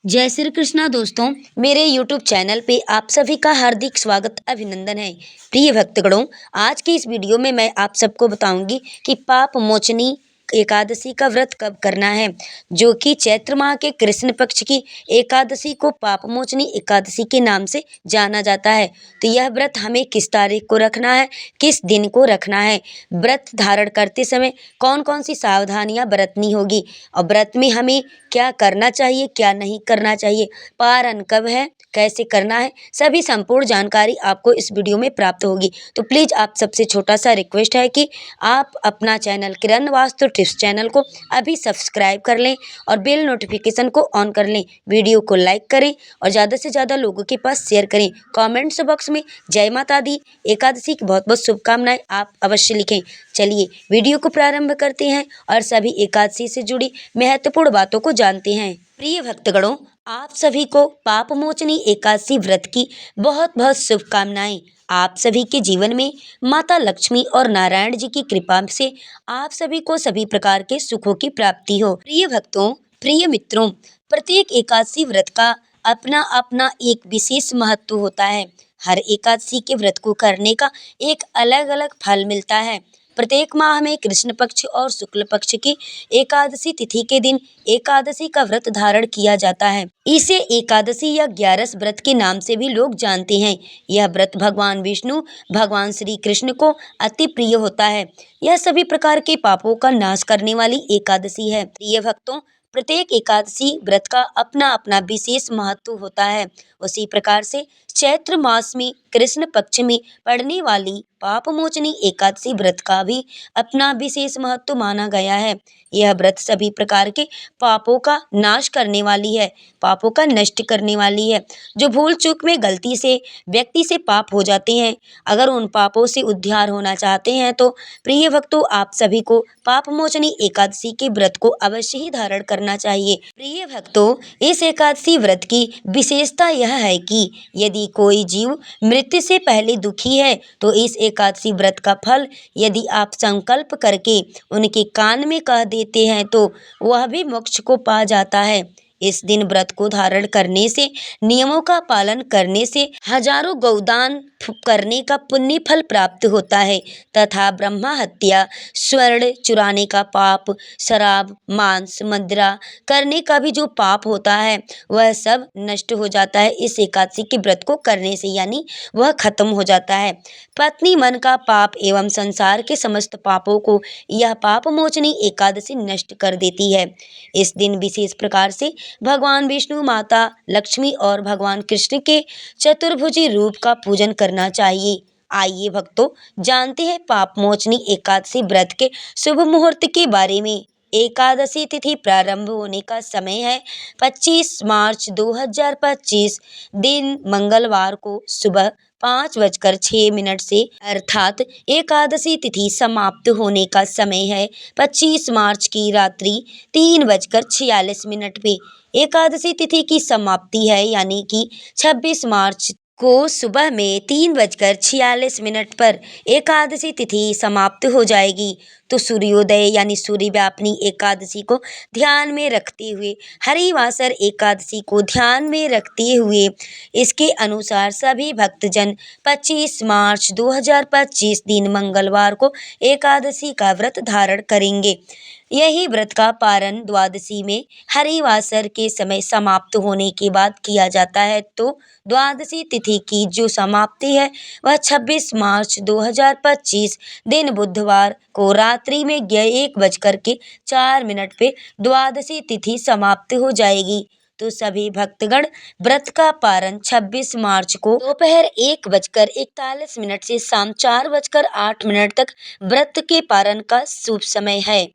जय श्री कृष्णा दोस्तों। मेरे YouTube चैनल पे आप सभी का हार्दिक स्वागत अभिनंदन है। प्रिय भक्तगणों, आज की इस वीडियो में मैं आप सबको बताऊंगी कि पाप मोचनी एकादशी का व्रत कब करना है, जो कि चैत्र माह के कृष्ण पक्ष की एकादशी को पाप मोचनी एकादशी के नाम से जाना जाता है। तो यह व्रत हमें किस तारीख को रखना है, किस दिन को रखना है, व्रत धारण करते समय कौन कौन सी सावधानियां बरतनी होगी और व्रत में हमें क्या करना चाहिए, क्या नहीं करना चाहिए, पारण कब है, कैसे करना है, सभी संपूर्ण जानकारी आपको इस वीडियो में प्राप्त होगी। तो प्लीज़ आप सबसे छोटा सा रिक्वेस्ट है कि आप अपना चैनल किरण वास्तु टिप्स चैनल को अभी सब्सक्राइब कर लें और बेल नोटिफिकेशन को ऑन कर लें। वीडियो को लाइक करें और ज़्यादा से ज़्यादा लोगों के पास शेयर करें। कमेंट्स बॉक्स में जय माता दी एकादशी की बहुत बहुत शुभकामनाएं आप अवश्य लिखें। चलिए वीडियो को प्रारंभ करते हैं और सभी एकादशी से जुड़ी महत्वपूर्ण बातों को जानते हैं। प्रिय भक्तगणों, आप सभी को पाप मोचनी एकादशी व्रत की बहुत बहुत शुभकामनाएं। आप सभी के जीवन में माता लक्ष्मी और नारायण जी की कृपा से आप सभी को सभी प्रकार के सुखों की प्राप्ति हो। प्रिय भक्तों, प्रिय मित्रों, प्रत्येक एकादशी व्रत का अपना अपना एक विशेष महत्व होता है। हर एकादशी के व्रत को करने का एक अलग अलग फल मिलता है। प्रत्येक माह में कृष्ण पक्ष और शुक्ल पक्ष की एकादशी तिथि के दिन एकादशी का व्रत धारण किया जाता है। इसे एकादशी या ग्यारस व्रत के नाम से भी लोग जानते हैं। यह व्रत भगवान विष्णु, भगवान श्री कृष्ण को अति प्रिय होता है। यह सभी प्रकार के पापों का नाश करने वाली एकादशी है। प्रिय भक्तों, प्रत्येक एकादशी व्रत का अपना अपना विशेष महत्व होता है। उसी प्रकार से चैत्र मास में कृष्ण पक्ष में पड़ने वाली पाप मोचनी एकादशी व्रत का भी अपना विशेष महत्व माना गया है। यह व्रत सभी प्रकार के पापों का नाश करने वाली है, पापों का नष्ट करने वाली है। जो भूल चूक में गलती से व्यक्ति से पाप हो जाते हैं, अगर उन पापों से उद्धार होना चाहते हैं तो प्रिय भक्तों, आप सभी को पाप मोचनी एकादशी के व्रत को अवश्य ही धारण करना चाहिए। प्रिय भक्तों, इस एकादशी व्रत की विशेषता यह है कि यदि कोई जीव मृत्यु से पहले दुखी है तो इस एकादशी व्रत का फल यदि आप संकल्प करके उनके कान में कह देते हैं तो वह भी मोक्ष को पा जाता है। इस दिन व्रत को धारण करने से, नियमों का पालन करने से हजारों गौदान करने का पुण्य फल प्राप्त होता है तथा ब्रह्मा हत्या, स्वर्ण चुराने का पाप, शराब, मांस, मदिरा करने का भी जो पाप होता है वह सब नष्ट हो जाता है इस एकादशी के व्रत को करने से, यानी वह खत्म हो जाता है। पत्नी मन का पाप एवं संसार के समस्त पापों को यह पाप मोचनी एकादशी नष्ट कर देती है। इस दिन विशेष प्रकार से भगवान विष्णु, माता लक्ष्मी और भगवान कृष्ण के चतुर्भुजी रूप का पूजन करना चाहिए। आइए भक्तों, जानते हैं पाप मोचनी एकादशी व्रत के शुभ मुहूर्त के बारे में। एकादशी तिथि प्रारंभ होने का समय है 25 मार्च 2025, दिन मंगलवार को सुबह 5:06 से, अर्थात एकादशी तिथि समाप्त होने का समय है 25 मार्च की रात्रि 3:46 पे। एकादशी तिथि की समाप्ति है यानी कि 26 मार्च को सुबह में 3:46 पर एकादशी तिथि समाप्त हो जाएगी। तो सूर्योदय यानी सूर्य व्यापनी एकादशी को ध्यान में रखते हुए, हरिवासर एकादशी को ध्यान में रखते हुए इसके अनुसार सभी भक्तजन 25 मार्च 2025 दिन मंगलवार को एकादशी का व्रत धारण करेंगे। यही व्रत का पारण द्वादशी में हरिवासर के समय समाप्त होने के बाद किया जाता है। तो द्वादशी तिथि की जो समाप्ति है वह 26 मार्च 2025 दिन बुधवार को रात्रि में 1:04 पे द्वादशी तिथि समाप्त हो जाएगी। तो सभी भक्तगण व्रत का पारण 26 मार्च को दोपहर 1:41 से शाम 4:08 तक व्रत के पारण का शुभ समय है,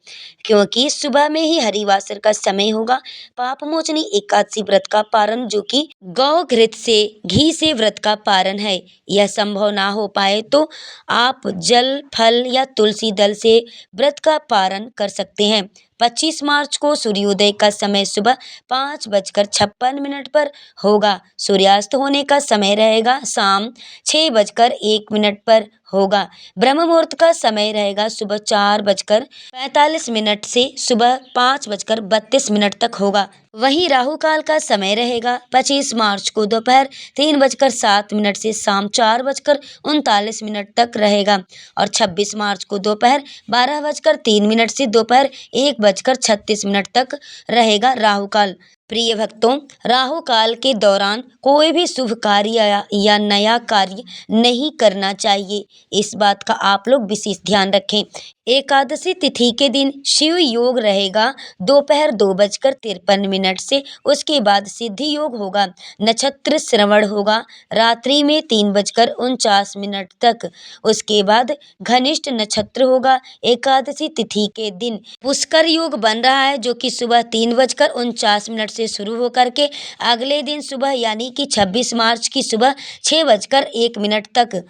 क्योंकि सुबह में ही हरिवासर का समय होगा। पाप मोचनी एकादशी व्रत का पारण, जो कि गौ घृत से, घी से व्रत का पारण है, यह संभव ना हो पाए तो आप जल, फल या तुलसी दल से व्रत का पारण कर सकते हैं। 25 मार्च को सूर्योदय का समय सुबह 5:56 पर होगा। सूर्यास्त होने का समय रहेगा शाम 6:01 पर। होगा। ब्रह्म मुहूर्त का समय रहेगा सुबह 4:45 से सुबह 5:32 तक होगा। वहीं राहु काल का समय रहेगा 25 मार्च को दोपहर 3:07 से शाम 4:39 तक रहेगा और 26 मार्च को दोपहर 12:03 से दोपहर 1:36 तक रहेगा राहु काल। प्रिय भक्तों, राहु काल के दौरान कोई भी शुभ कार्य या नया कार्य नहीं करना चाहिए। इस बात का आप लोग विशेष ध्यान रखें। एकादशी तिथि के दिन शिव योग रहेगा दोपहर 2:53 से। उसके बाद सिद्धि योग होगा, नक्षत्र श्रवण होगा रात्रि में 3:49 तक। उसके बाद घनिष्ठ नक्षत्र होगा एकादशी तिथि के दिन। पुष्कर योग बन रहा है जो कि सुबह 3:49 से शुरू होकर के अगले दिन सुबह यानी कि 26 मार्च की सुबह 6:01 तक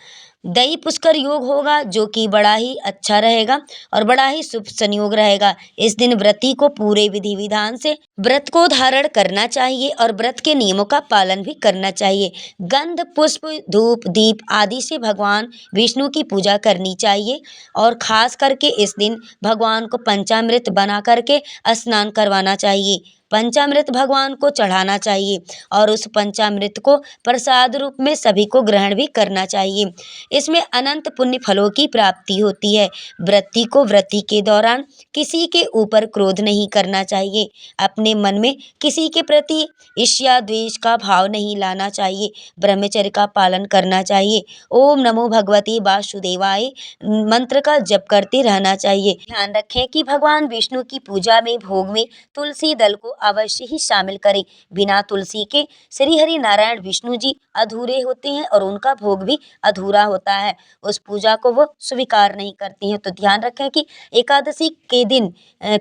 दई पुष्कर योग होगा जो कि बड़ा ही अच्छा रहेगा और बड़ा ही शुभ संयोग रहेगा। इस दिन व्रती को पूरे विधि विधान से व्रत को धारण करना चाहिए और व्रत के नियमों का पालन भी करना चाहिए। गंध पुष्प धूप दीप आदि से भगवान विष्णु की पूजा करनी चाहिए और खास करके इस दिन भगवान को पंचामृत बना करके स्नान करवाना चाहिए। पंचामृत भगवान को चढ़ाना चाहिए और उस पंचामृत को प्रसाद रूप में सभी को ग्रहण भी करना चाहिए। इसमें अनंत पुण्य फलों की प्राप्ति होती है। व्रती को व्रती के दौरान किसी के ऊपर क्रोध नहीं करना चाहिए। अपने मन में किसी के प्रति ईर्ष्या द्वेष का भाव नहीं लाना चाहिए। ब्रह्मचर्य का पालन करना चाहिए। ओम नमो भगवते वासुदेवाय मंत्र का जप करते रहना चाहिए। ध्यान रखें कि भगवान विष्णु की पूजा में भोग में तुलसी दल को अवश्य ही शामिल करें। बिना तुलसी के श्री हरि नारायण विष्णु जी अधूरे होते हैं और उनका भोग भी अधूरा होता है। उस पूजा को वो स्वीकार नहीं करती हैं। तो ध्यान रखें कि एकादशी के दिन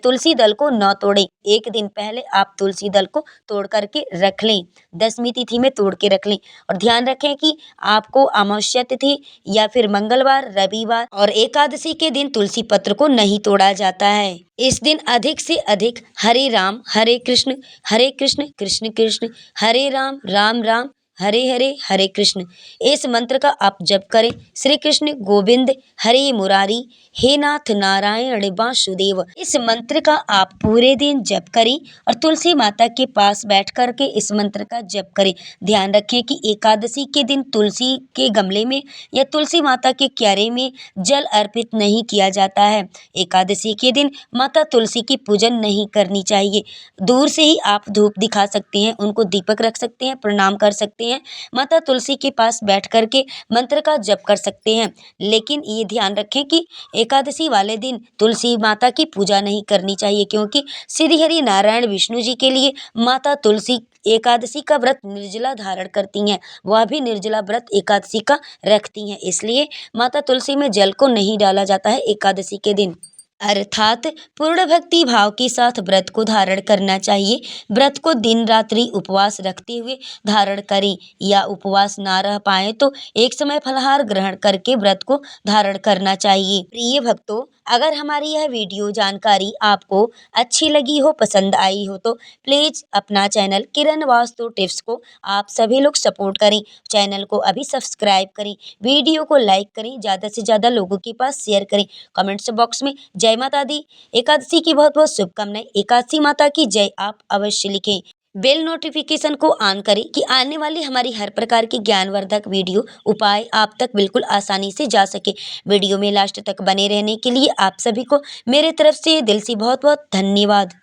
तुलसी दल को न तोड़ें। एक दिन पहले आप तुलसी दल को तोड़ करके रख लें, दशमी तिथि में तोड़ के रख लें। और ध्यान रखें कि आपको अमावस्या तिथि या फिर मंगलवार, रविवार और एकादशी के दिन तुलसी पत्र को नहीं तोड़ा जाता है। इस दिन अधिक से अधिक हरे राम हरे कृष्ण कृष्ण कृष्ण हरे राम राम राम हरे हरे हरे कृष्ण इस मंत्र का आप जप करें। श्री कृष्ण गोविंद हरे मुरारी हे नाथ नारायण वासुदेव। इस मंत्र का आप पूरे दिन जप करें और तुलसी माता के पास बैठ कर के इस मंत्र का जप करें। ध्यान रखें कि एकादशी के दिन तुलसी के गमले में या तुलसी माता के क्यारे में जल अर्पित नहीं किया जाता है। एकादशी के दिन माता तुलसी की पूजन नहीं करनी चाहिए। दूर से ही आप धूप दिखा सकते हैं, उनको दीपक रख सकते हैं, प्रणाम कर सकते हैं, माता तुलसी के पास बैठ कर के मंत्र का जप कर सकते हैं। लेकिन ये ध्यान रखें कि एकादशी वाले दिन तुलसी माता की पूजा नहीं करनी चाहिए, क्योंकि श्री हरि नारायण विष्णु जी के लिए माता तुलसी एकादशी का व्रत निर्जला धारण करती हैं। वह भी निर्जला व्रत एकादशी का रखती हैं। इसलिए माता तुलसी में जल को नहीं डाला जाता है एकादशी के दिन। अर्थात पूर्ण भक्ति भाव के साथ व्रत को धारण करना चाहिए। व्रत को दिन रात्रि उपवास रखते हुए धारण करें या उपवास ना रह पाए तो एक समय फलाहार ग्रहण करके व्रत को धारण करना चाहिए। प्रिय भक्तों, अगर हमारी यह वीडियो जानकारी आपको अच्छी लगी हो, पसंद आई हो तो प्लीज़ अपना चैनल किरण वास्तु टिप्स को आप सभी लोग सपोर्ट करें। चैनल को अभी सब्सक्राइब करें, वीडियो को लाइक करें, ज़्यादा से ज़्यादा लोगों के पास शेयर करें। कमेंट्स बॉक्स में जय माता दी, एकादशी की बहुत बहुत शुभकामनाएं, एकादशी माता की जय आप अवश्य लिखें। बेल नोटिफिकेशन को ऑन करें कि आने वाली हमारी हर प्रकार की ज्ञानवर्धक वीडियो उपाय आप तक बिल्कुल आसानी से जा सके। वीडियो में लास्ट तक बने रहने के लिए आप सभी को मेरे तरफ से दिल से बहुत बहुत धन्यवाद।